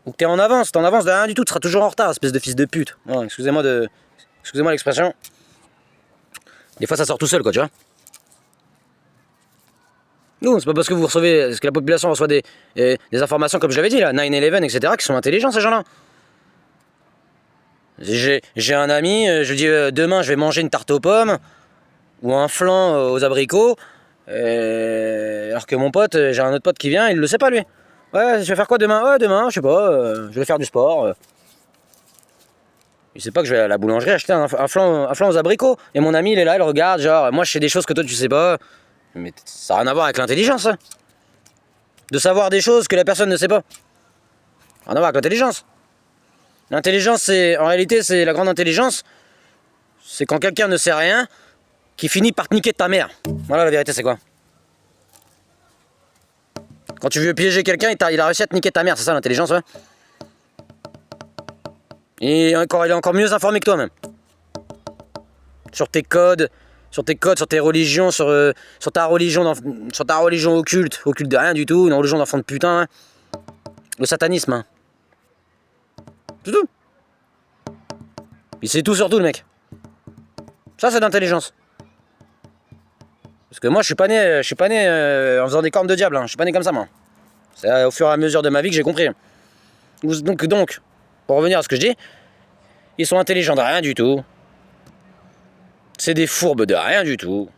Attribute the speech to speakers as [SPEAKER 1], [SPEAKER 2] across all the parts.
[SPEAKER 1] Ou que t'es en avance de rien du tout, tu seras toujours en retard, espèce de fils de pute. Non, excusez-moi l'expression. Des fois ça sort tout seul, quoi, tu vois. Non, c'est pas parce que vous recevez, parce que la population reçoit des informations, comme je l'avais dit, là, 9/11, etc., qui sont intelligents, ces gens-là. J'ai un ami, je lui dis, demain, je vais manger une tarte aux pommes, ou un flan aux abricots, alors que mon pote, j'ai un autre pote qui vient, il le sait pas, lui. Ouais, je vais faire quoi demain? Ouais, demain, je sais pas, je vais faire du sport. Il sait pas que je vais à la boulangerie acheter un flan aux abricots. Et mon ami, il est là, il regarde, genre, moi, je sais des choses que toi, tu sais pas. Mais ça n'a rien à voir avec l'intelligence, hein. De savoir des choses que la personne ne sait pas. Rien à voir avec l'intelligence. L'intelligence, c'est, en réalité, c'est la grande intelligence. C'est quand quelqu'un ne sait rien, qui finit par te niquer de ta mère. Voilà, la vérité, c'est quoi? Quand tu veux piéger quelqu'un, il a réussi à te niquer de ta mère, c'est ça l'intelligence, ouais? Et encore, il est encore mieux informé que toi, même. Sur tes codes, sur tes religions, sur ta religion occulte de rien du tout, une religion d'enfant de putain, hein. Le satanisme, hein. C'est tout. Il sait tout sur tout, le mec. Ça, c'est d'intelligence. Parce que moi, je suis pas né en faisant des cornes de diable, hein. Je suis pas né comme ça, moi. C'est au fur et à mesure de ma vie que j'ai compris. Donc, pour revenir à ce que je dis, ils sont intelligents de rien du tout. C'est des fourbes de rien du tout.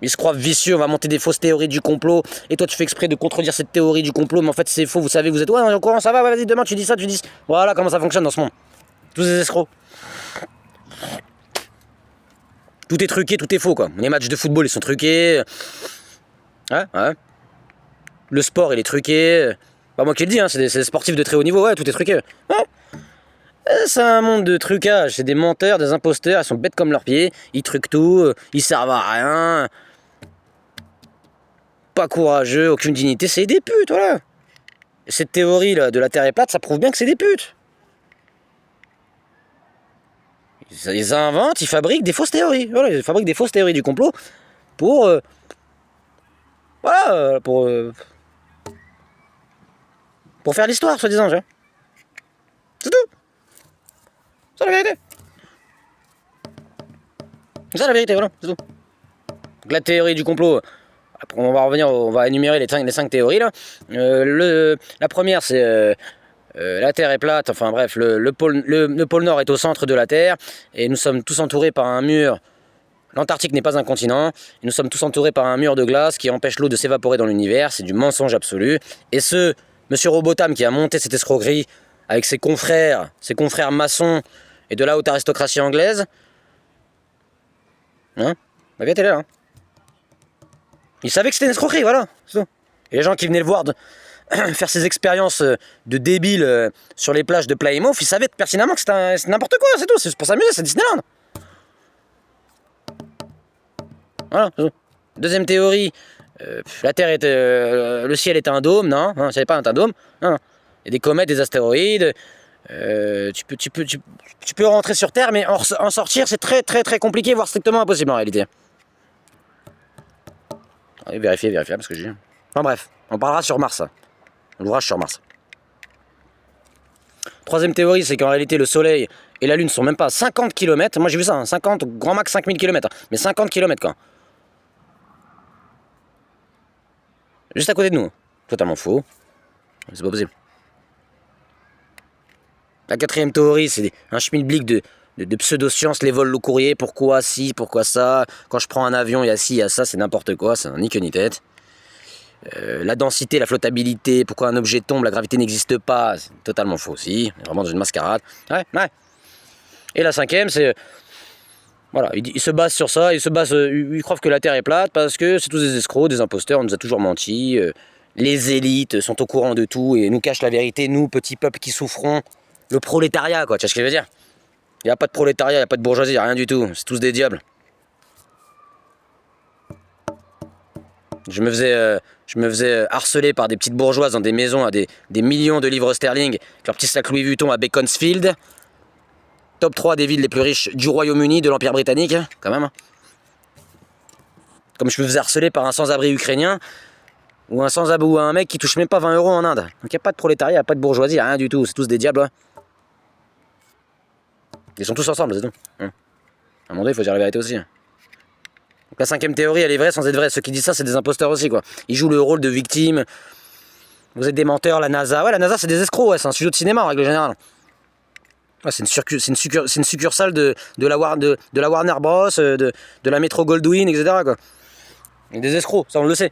[SPEAKER 1] Ils se croient vicieux, on va monter des fausses théories du complot, et toi tu fais exprès de contredire cette théorie du complot, mais en fait c'est faux, vous savez, vous êtes... Ouais, on est au courant, ça va, ouais, vas-y, demain tu dis ça, tu dis... Voilà comment ça fonctionne dans ce monde. Tous ces escrocs. Tout est truqué, tout est faux, quoi. Les matchs de football, ils sont truqués. Ouais. Le sport, il est truqué. Pas moi qui le dis, hein, c'est des sportifs de très haut niveau, ouais, tout est truqué. Ouais. C'est un monde de trucage, c'est des menteurs, des imposteurs, ils sont bêtes comme leurs pieds, ils truquent tout, ils servent à rien. Pas courageux, aucune dignité, c'est des putes, voilà. Et cette théorie là, de la Terre est plate, ça prouve bien que c'est des putes. Ils inventent, ils fabriquent des fausses théories. Voilà, ils fabriquent des fausses théories du complot pour... voilà, pour faire l'histoire, soi-disant, tu vois. C'est tout. C'est la vérité. C'est ça la vérité, voilà, c'est tout. Donc la théorie du complot... Après, on va énumérer les 5 théories là. La première c'est la Terre est plate, enfin bref, le pôle Nord est au centre de la Terre et nous sommes tous entourés par un mur. L'Antarctique n'est pas un continent, et nous sommes tous entourés par un mur de glace qui empêche l'eau de s'évaporer dans l'univers, c'est du mensonge absolu. Et monsieur Robotham qui a monté cette escroquerie avec ses confrères maçons et de la haute aristocratie anglaise, hein, bah bien t'es là, hein. Il savait que c'était une escroquerie, voilà. Et les gens qui venaient le voir faire ces expériences de débiles sur les plages de Plymouth, ils savaient pertinemment que c'était n'importe quoi, c'est tout. C'est pour s'amuser, c'est Disneyland. Voilà. Deuxième théorie, la Terre est, le ciel est un dôme, non, c'est pas un dôme. Non. Il y a des comètes, des astéroïdes. Tu peux rentrer sur Terre, mais en sortir, c'est très très très compliqué, voire strictement impossible en réalité. Allez, vérifiez, parce que j'ai... Enfin bref, on parlera sur Mars. L'ouvrage sur Mars. Troisième théorie, c'est qu'en réalité, le Soleil et la Lune sont même pas à 50 km. Moi j'ai vu ça, hein, 50, grand max 5000 km. Mais 50 km quoi. Juste à côté de nous. Totalement faux. C'est pas possible. La quatrième théorie, c'est un schmilblick de pseudo-sciences, les vols au courrier, pourquoi ci, pourquoi ça. Quand je prends un avion, il y a ci, il y a ça, c'est n'importe quoi, c'est ni queue ni tête. La densité, la flottabilité, pourquoi un objet tombe, la gravité n'existe pas, c'est totalement faux aussi, vraiment dans une mascarade. Ouais. Et la cinquième, c'est... Voilà, ils se basent sur ça, ils croient que la Terre est plate parce que c'est tous des escrocs, des imposteurs, on nous a toujours menti. Les élites sont au courant de tout et nous cachent la vérité, nous, petits peuples qui souffrons. Le prolétariat, quoi, tu vois ce que je veux dire? Il n'y a pas de prolétariat, il n'y a pas de bourgeoisie, il n'y a rien du tout, c'est tous des diables. Je me faisais harceler par des petites bourgeoises dans des maisons à des millions de livres sterling, avec leur petit sac Louis Vuitton à Beaconsfield. Top 3 des villes les plus riches du Royaume-Uni, de l'Empire britannique, quand même. Comme je me faisais harceler par un sans-abri ukrainien, Ou un sans-abri, ou un mec qui touche même pas 20 € en Inde. Donc il n'y a pas de prolétariat, il n'y a pas de bourgeoisie, rien du tout. C'est tous des diables. Ouais. Ils sont tous ensemble, c'est tout. À un moment donné, il faut dire la vérité aussi. Donc la cinquième théorie, elle est vraie sans être vraie. Ceux qui disent ça, c'est des imposteurs aussi, quoi. Ils jouent le rôle de victime. Vous êtes des menteurs, la NASA. Ouais, la NASA, c'est des escrocs, ouais. C'est un studio de cinéma, en règle générale. Ouais, c'est une succursale de la Warner Bros, de la Metro Goldwyn, etc., quoi. Et des escrocs, ça, on le sait.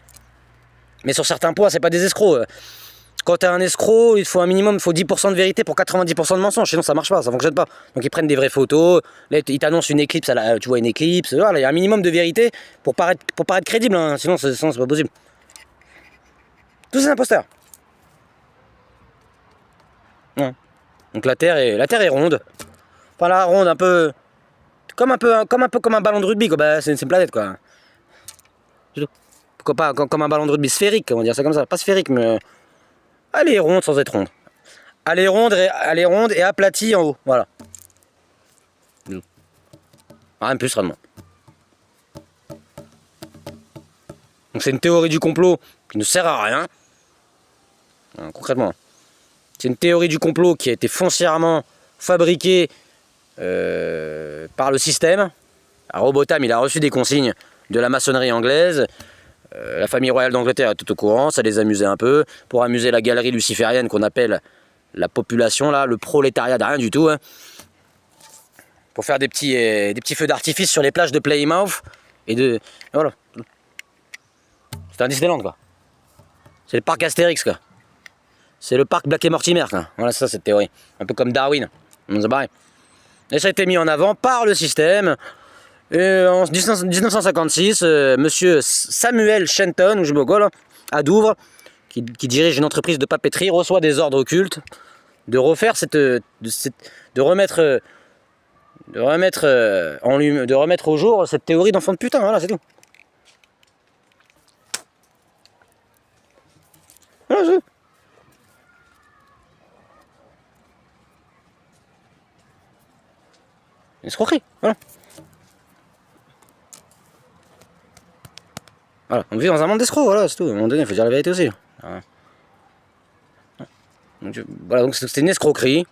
[SPEAKER 1] Mais sur certains points, c'est pas des escrocs. Quand t'es un escroc, il faut un minimum, il faut 10% de vérité pour 90% de mensonge, sinon ça marche pas, ça fonctionne pas. Donc ils prennent des vraies photos, là ils t'annoncent une éclipse, tu vois une éclipse, voilà, il y a un minimum de vérité pour paraître crédible, hein, sinon c'est pas possible. Tous ces imposteurs. Ouais. Donc la Terre est ronde. Enfin la ronde un peu comme un ballon de rugby, quoi. Bah, c'est une planète, quoi. Pourquoi pas comme un ballon de rugby sphérique, on va dire ça comme ça, pas sphérique, mais elle est ronde sans être ronde. Elle est ronde et aplatie en haut. Voilà. Rien de plus, vraiment. Donc c'est une théorie du complot qui ne sert à rien. Concrètement. C'est une théorie du complot qui a été foncièrement fabriquée par le système. Alors Robotham, il a reçu des consignes de la maçonnerie anglaise. La famille royale d'Angleterre est tout au courant, ça les amusait un peu. Pour amuser la galerie luciférienne qu'on appelle la population, là, le prolétariat de rien du tout. Hein. Pour faire des petits feux d'artifice sur les plages de Plymouth. Et voilà. C'est un Disneyland, quoi. C'est le parc Astérix, quoi. C'est le parc Black et Mortimer, quoi. Voilà, c'est ça, cette théorie. Un peu comme Darwin. C'est pareil. Et ça a été mis en avant par le système. En 1956, monsieur Samuel Shenton, ou je me là, à Douvres, qui dirige une entreprise de papeterie, reçoit des ordres occultes de refaire de remettre au jour cette théorie d'enfant de putain. Voilà, c'est tout. Voilà, c'est tout. Une escroquerie, voilà. Voilà, on vit dans un monde d'escrocs, voilà, c'est tout. À un moment donné, il faut dire la vérité aussi. Voilà. Donc c'est une escroquerie.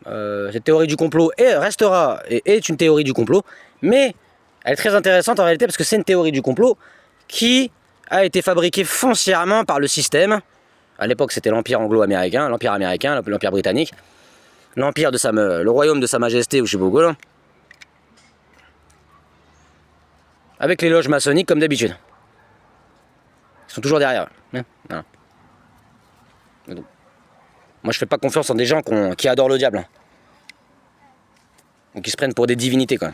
[SPEAKER 1] Cette théorie du complot restera et est une théorie du complot, mais elle est très intéressante en réalité parce que c'est une théorie du complot qui a été fabriquée foncièrement par le système. À l'époque, c'était l'Empire anglo-américain, l'Empire américain, l'Empire britannique, le royaume de Sa Majesté, ou je sais pas quoi, là. Avec les loges maçonniques comme d'habitude. Ils sont toujours derrière. Voilà. Moi, je fais pas confiance en des gens qui adorent le diable. Donc, ils se prennent pour des divinités, quoi.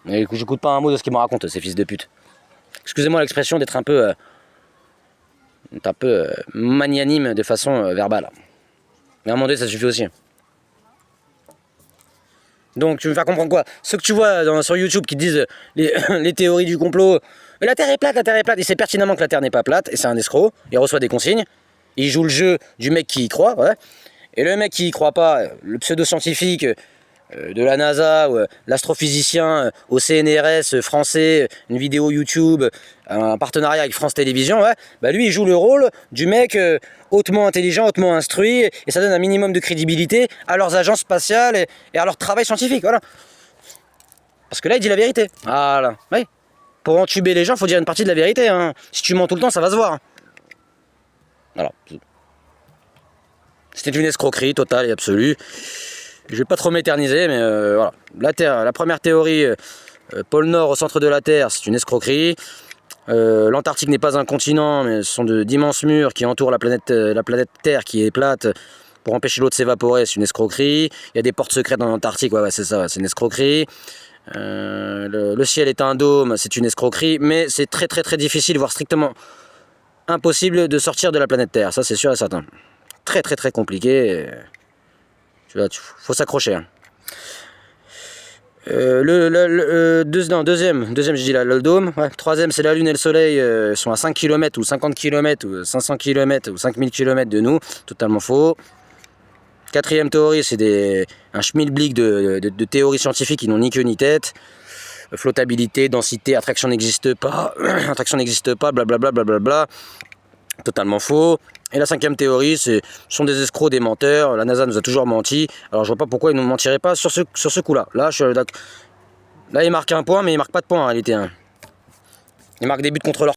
[SPEAKER 1] Et j'écoute pas un mot de ce qu'ils me racontent, ces fils de pute. Excusez-moi l'expression d'être un peu magnanime de façon verbale. Mais à un moment donné, ça suffit aussi. Donc, tu me fais comprendre quoi? Ceux que tu vois sur YouTube qui disent les théories du complot, mais la Terre est plate, il sait pertinemment que la Terre n'est pas plate, et c'est un escroc, il reçoit des consignes, il joue le jeu du mec qui y croit, ouais. Et le mec qui y croit pas, le pseudo-scientifique de la NASA, ou l'astrophysicien au CNRS français, une vidéo YouTube, un partenariat avec France Télévisions, ouais, bah lui il joue le rôle du mec hautement intelligent, hautement instruit, et ça donne un minimum de crédibilité à leurs agences spatiales et à leur travail scientifique, voilà. Parce que là il dit la vérité, voilà, oui. Pour entuber les gens, faut dire une partie de la vérité, hein. Si tu mens tout le temps, ça va se voir. Voilà. C'était une escroquerie totale et absolue. Je vais pas trop m'éterniser, mais voilà. La première théorie, pôle Nord au centre de la Terre, c'est une escroquerie. L'Antarctique n'est pas un continent, mais ce sont d'immenses murs qui entourent la planète Terre qui est plate pour empêcher l'eau de s'évaporer, c'est une escroquerie. Il y a des portes secrètes dans l'Antarctique, ouais, c'est ça, c'est une escroquerie. Le ciel est un dôme, c'est une escroquerie, mais c'est très très très difficile, voire strictement impossible de sortir de la planète Terre, ça c'est sûr et certain. Très très très compliqué. Faut s'accrocher. Hein. Deuxième, je dis là, le dôme. Ouais. Troisième, c'est la Lune et le Soleil sont à 5 km ou 50 km ou 500 km ou 5000 km de nous. Totalement faux. Quatrième théorie, c'est un schmilblick de théories scientifiques qui n'ont ni queue ni tête. Flottabilité, densité, attraction n'existe pas, blablabla, blablabla. Totalement faux. Et la cinquième théorie, ce sont des escrocs, des menteurs. La NASA nous a toujours menti. Alors je vois pas pourquoi ils ne nous mentiraient pas sur ce coup-là. Là, là, ils marquent un point, mais ils marquent pas de point en réalité. Hein. Ils marquent des buts contre leur